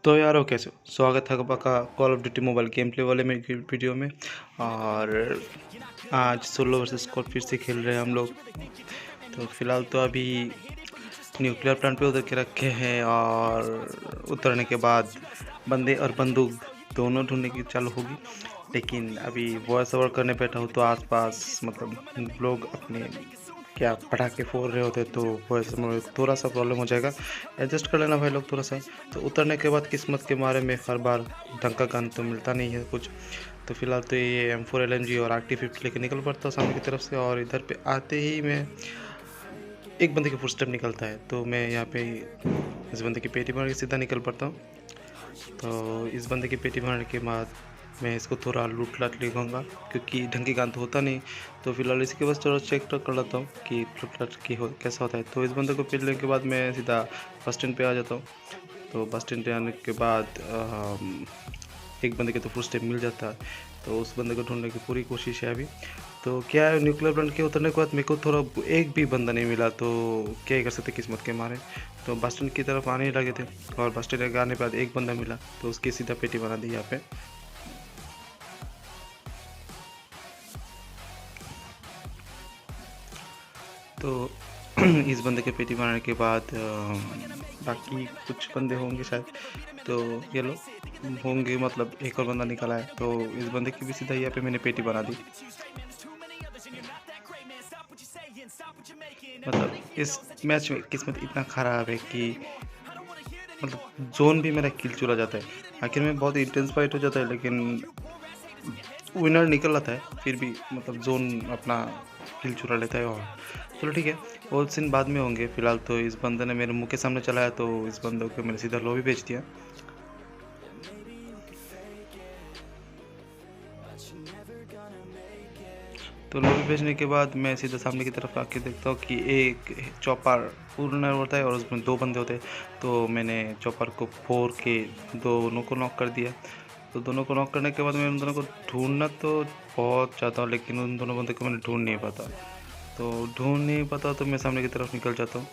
तो यारो कैसे हो? स्वागत है आपका call of duty mobile game play वाले मेरे वीडियो में। और आज सोलो वर्सेस स्क्वाड फिर से खेल रहे हैं हम लोग। तो फिलहाल तो अभी न्यूक्लियर प्लांट पे उतर के रखे हैं और उतरने के बाद बंदे और बंदूक दोनों ढूंढने की चालू होगी। लेकिन अभी वॉइस ओवर करने बैठा हूँ तो आसपास मतलब लोग अपने क्या पटाखे फोड़ रहे होते तो वॉइस में थोड़ा सा प्रॉब्लम हो जाएगा। एडजस्ट कर लेना भाई लोग थोड़ा सा। तो उतरने के बाद किस्मत के मारे में हर बार ढंग का गन तो मिलता नहीं है कुछ। तो फिलहाल तो ये M4 LMG और RT50 लेके निकल पड़ता हूँ सामने की तरफ से। और इधर पे आते ही मैं एक बंदे के फुटस्टेप निकलता है तो मैं यहाँ पे इस बंदे की पेटी मार के सीधा निकल पड़ता हूँ। तो इस बंदे की पेटी मारने के बाद मैं इसको थोड़ा लूट लाट लेगा क्योंकि ढंग की गान तो होता नहीं। तो फिलहाल इसके बस थोड़ा चेक कर लेता हूँ कि लूट लाट की कैसा होता है। तो इस बंदे को पीट लेने के बाद मैं सीधा बस स्टैंड पे आ जाता हूँ। तो बस स्टैंड पे आने के बाद एक बंदे के तो फुल स्टेप मिल जाता है। तो उस बंदे को ढूंढने की पूरी कोशिश है अभी। तो क्या है, न्यूक्लियर प्लांट के उतरने के बाद मेरे को थोड़ा एक भी बंदा नहीं मिला तो क्या ही कर सकते किस्मत के मारे। तो बस स्टैंड की तरफ आने ही लगे थे और बस स्टैंड आने के बाद एक बंदा मिला तो उसकी सीधा पेटी बना दी यहाँ पे। तो इस बंदे के पेटी बनाने के बाद बाकी कुछ बंदे होंगे शायद। तो ये लो होंगे, मतलब एक और बंदा निकला है तो इस बंदे की भी सीधा यहाँ पे मैंने पेटी बना दी। मतलब इस मैच में किस्मत इतना ख़राब है कि मतलब जोन भी मेरा किल चुरा जाता है। आखिर में बहुत इंटेंस फाइट हो जाता है लेकिन विनर निकल आता है फिर भी मतलब जोन अपना किल चुरा लेता है। और चलो ठीक है, वो सीन बाद में होंगे। फिलहाल तो इस बंदे ने मेरे मुंह के सामने चलाया तो इस बंदे को मैंने सीधा लॉबी भेज दिया। तो लॉबी भेजने के बाद मैं सीधा सामने की तरफ आके देखता हूँ कि एक चॉपर पूर्ण होता है और उसमें दो बंदे होते हैं। तो मैंने चॉपर को फोड़ के दोनों को नॉक कर दिया। तो दोनों को नॉक करने के बाद मैं उन दोनों को ढूंढना तो बहुत चाहता हूँ लेकिन उन दोनों बंदे को मैंने ढूंढ नहीं पाता। तो मैं सामने की तरफ निकल जाता हूँ।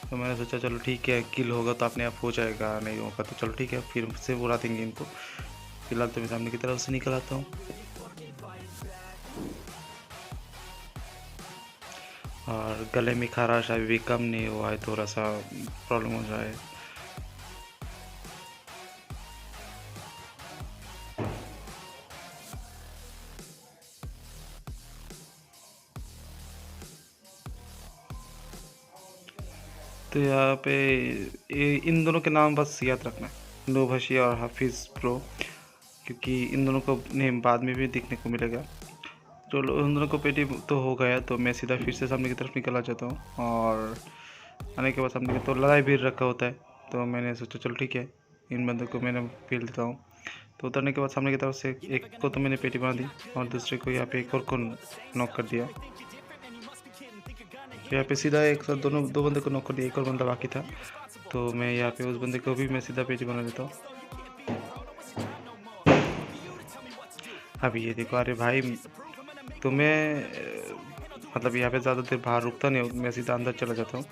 तो मैंने सोचा चलो ठीक है, किल होगा तो अपने आप हो जाएगा, नहीं होगा तो चलो ठीक है फिर से उड़ा देंगे इनको। फिलहाल तो मैं सामने की तरफ से निकल आता हूँ और गले में खराश अभी भी कम नहीं हुआ है, थोड़ा सा प्रॉब्लम हो जाए। तो यहाँ पे इन दोनों के नाम बस याद रखना, नोभशी और हाफिज़ प्रो, क्योंकि इन दोनों को नेम बाद में भी दिखने को मिलेगा। तो उन दोनों को पेटी तो हो गया तो मैं सीधा फिर से सामने की तरफ निकल आ जाता हूँ। और आने के बाद सामने की तो लड़ाई भी रखा होता है तो मैंने सोचा चलो ठीक है इन बंदों को मैंने पील देता हूँ। तो उतरने के बाद सामने की तरफ से एक को तो मैंने पेटी बना दी और दूसरे को यहाँ पे एक और को नॉक कर दिया। यहाँ पे सीधा एक साथ दो बंदे को नॉक कर दिया, एक और बंदा बाकी था। तो मैं यहाँ पे उस बंदे को भी मैं सीधा पेटी बना देता हूँ। अभी ये देखो, अरे भाई तो मैं मतलब यहाँ पे ज़्यादा देर बाहर रुकता नहीं हूँ, मैं सीधा अंदर चला जाता हूँ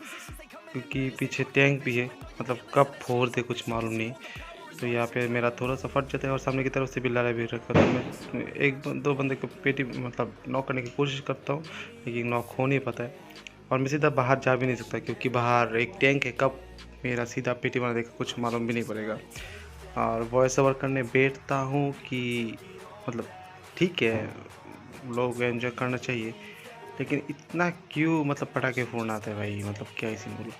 क्योंकि पीछे टैंक भी है, मतलब कब फोड़ दे कुछ मालूम नहीं। तो यहाँ पे मेरा थोड़ा सा फट जाता है और सामने की तरफ से भी लड़ाई भी रखा तो मैं एक दो बंदे को पेटी मतलब नॉक करने की कोशिश करता हूँ लेकिन नॉक हो नहीं पाता है। और मैं सीधा बाहर जा भी नहीं सकता क्योंकि बाहर एक टैंक है, कब मेरा सीधा पेटी मार देगा कुछ मालूम भी नहीं पड़ेगा। और वॉइस ओवर करने बैठता हूँ कि मतलब ठीक है लोग एंजॉय करना चाहिए लेकिन इतना क्यों मतलब पटाखे फोड़ना आता है भाई, मतलब क्या ही बोलो।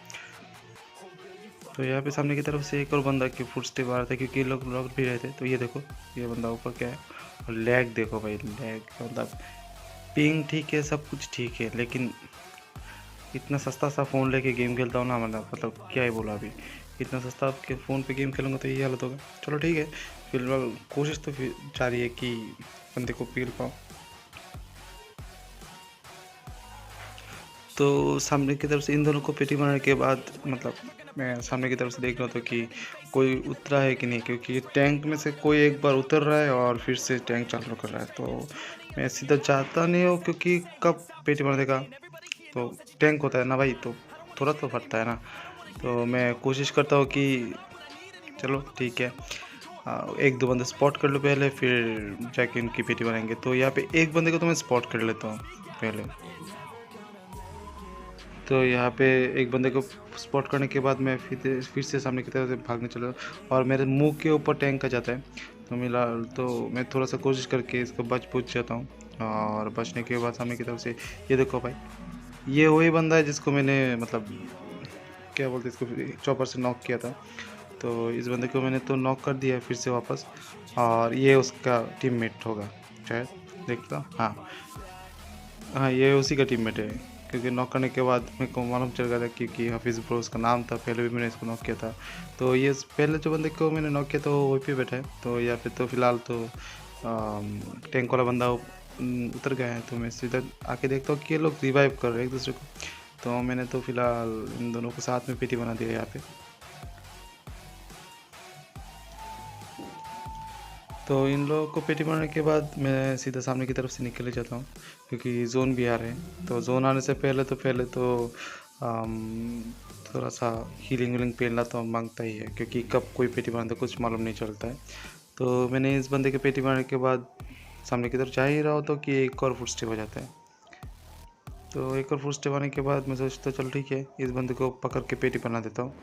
तो यहाँ पे सामने की तरफ से एक और बंदा की फुट स्टेप आ रहा था क्योंकि लोग लोग भी रहे थे। तो ये देखो ये बंदा ऊपर क्या है और लैग देखो भाई, लैग मतलब पिंग ठीक है सब कुछ ठीक है लेकिन इतना सस्ता सा फ़ोन लेके गेम खेलता हूँ ना, मतलब क्या ही बोला अभी, इतना सस्ता आपके फ़ोन पे गेम खेलूँगा तो यही हालत होगा। चलो ठीक है फिलहाल कोशिश तो फिर जारी है कि बंदे को पील पाऊँ। तो सामने की तरफ से इन दोनों को पेटी मारने के बाद मतलब मैं सामने की तरफ से देख रहा था कि कोई उतरा है कि नहीं, क्योंकि टैंक में से कोई एक बार उतर रहा है और फिर से टैंक चालू कर रहा है। तो मैं सीधा जाता नहीं हूँ क्योंकि कब पेटी मार देगा, तो टैंक होता है ना भाई तो थोड़ा तो फटता है ना। तो मैं कोशिश करता हूँ कि चलो ठीक है। एक दो बंदे स्पॉट कर लो पहले, फिर जाके इनकी पेटी बनाएंगे। तो यहाँ पे एक बंदे को तो मैं स्पॉट कर लेता हूँ पहले। तो यहाँ पे एक बंदे को स्पॉट करने के बाद मैं फिर से सामने की तरफ से भागने चला, और मेरे मुंह के ऊपर टैंक आ जाता है। तो मैं थोड़ा सा कोशिश करके इसको बच जाता हूँ, और बचने के बाद सामने की तरफ से ये देखो भाई, ये वही बंदा है जिसको मैंने मतलब क्या बोलते इसको चॉपर से नॉक किया था। तो इस बंदे को मैंने तो नॉक कर दिया फिर से वापस, और ये उसका टीममेट होगा शायद, देखता। हाँ हाँ, ये उसी का टीममेट है, क्योंकि नॉक करने के बाद मेरे को मालूम चल गया था क्योंकि हफीज़ ब्रो उसका नाम था, पहले भी मैंने इसको नॉक किया था। तो ये पहले जो बंदे को मैंने नॉक किया था वो वहीं पे बैठा है। तो यहाँ पे तो फ़िलहाल तो टैंक वाला बंदा उतर गया है। तो मैं सीधा आके देखता हूँ कि ये लोग रिवाइव कर रहे हैं एक दूसरे को। तो मैंने तो फ़िलहाल इन दोनों को साथ में पेटी बना दिया यहाँ पे। तो इन लोगों को पेटी बनाने के बाद मैं सीधा सामने की तरफ से निकल जाता हूँ, क्योंकि जोन भी आ रहे हैं। तो जोन आने से पहले तो थोड़ा सा हीलिंग वीलिंग पेलना तो मांगता ही है, क्योंकि कब कोई पेटी बनाता कुछ मालूम नहीं चलता है। तो मैंने इस बंदे के पेटी बनाने के बाद सामने की तरफ जा ही रहा होता कि एक और फुट स्टेप हो जाता है। तो एक और फुट स्टेप आने के बाद मैं सोचता चल ठीक है, इस बंदे को पकड़ के पेटी बना देता हूँ।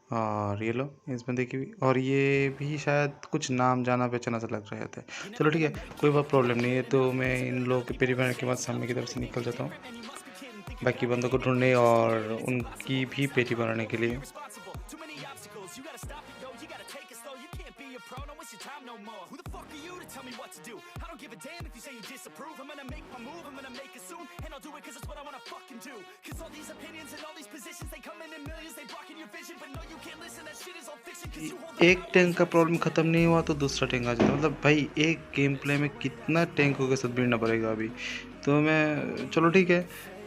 और ये लो इस बंदे की भी, और ये भी शायद कुछ नाम जाना पहचाना सा लग रहा है। चलो ठीक है, कोई बात प्रॉब्लम नहीं है। तो मैं इन लोगों के पेटी बनाने के बाद सामने की तरफ से निकल जाता हूँ बाकी बंदों को ढूंढने और उनकी भी पेटी बनाने के लिए। एक टैंक का प्रॉब्लम ख़त्म नहीं हुआ तो दूसरा टैंक आ जाता, मतलब भाई एक गेम प्ले में कितना टैंकों के साथ भिड़ना पड़ेगा अभी। तो मैं चलो ठीक है,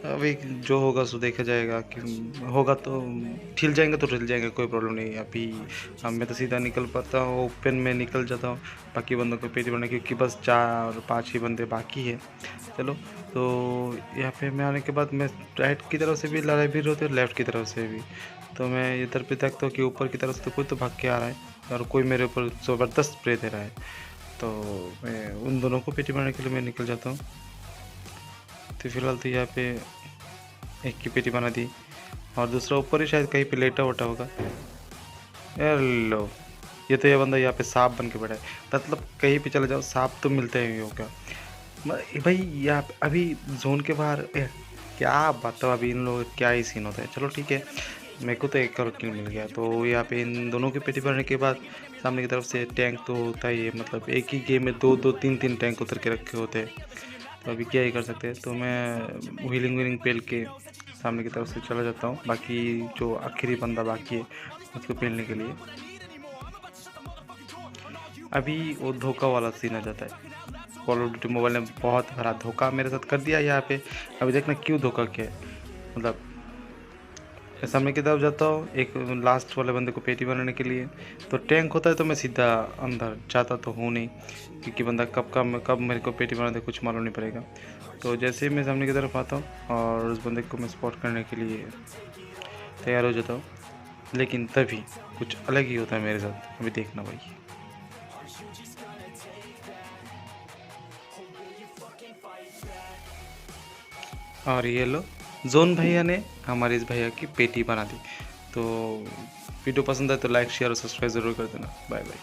अभी जो होगा सो देखा जाएगा, कि होगा तो ठिल जाएंगे तो ठिल जाएंगे, कोई प्रॉब्लम नहीं है। अभी मैं तो सीधा निकल पाता हूँ, ओपन में निकल जाता हूँ बाकी बंदों को पेटी बनाने, क्योंकि बस 4-5 ही बंदे बाकी है। चलो तो यहाँ पे मैं आने के बाद मैं राइट की तरफ से भी लड़ाई भी होती है, लेफ़्ट की तरफ से भी। तो मैं इधर पे देखता हूँ कि ऊपर की तरफ से तो कोई तो भाग के आ रहा है, और कोई मेरे ऊपर ज़बरदस्त स्प्रे दे रहा है। तो मैं उन दोनों को पेटी बनाने के लिए मैं निकल जाता हूँ। तो फिलहाल तो यहाँ पे एक की पेटी बना दी, और दूसरा ऊपर ही शायद कहीं पे लेटा वटा होगा। हेलो, ये बंदा यहाँ पे सांप बन के बैठा है, मतलब कहीं पे चले जाओ सांप तो मिलते ही होगा भाई। यहाँ पे अभी जोन के बाहर क्या बताओ, अभी इन लोगों का क्या ही सीन होता है। चलो ठीक है, मेरे को तो एक और किल मिल गया। तो यहाँ पे इन दोनों की पेटी भरने के बाद सामने की तरफ से टैंक तो होता ही है, मतलब एक ही गेम में 2-2 3-3 टैंक उतर के रखे होते हैं। तो अभी क्या ही कर सकते हैं। तो मैं हीलिंग पेल के सामने की तरफ से चला जाता हूँ, बाकी जो आखिरी बंदा बाकी है उसको पेलने के लिए। अभी वो धोखा वाला सीन आ जाता है। कॉल ऑफ ड्यूटी मोबाइल ने बहुत बड़ा धोखा मेरे साथ कर दिया यहाँ पे। अभी देखना क्यों धोखा किया है। मतलब सामने की तरफ जाता हूँ एक लास्ट वाले बंदे को पेटी बनाने के लिए, तो टैंक होता है तो मैं सीधा अंदर जाता तो हूँ नहीं, क्योंकि बंदा कब मेरे को पेटी बना दे कुछ मालूम नहीं पड़ेगा। तो जैसे ही मैं सामने की तरफ आता हूँ और उस बंदे को मैं स्पॉट करने के लिए तैयार हो जाता हूँ, लेकिन तभी कुछ अलग ही होता है मेरे साथ। अभी देखना भाई। और ये लो जोन भैया ने हमारे इस भैया की पेटी बना दी। तो वीडियो पसंद आए तो लाइक शेयर और सब्सक्राइब ज़रूर कर देना। Bye bye.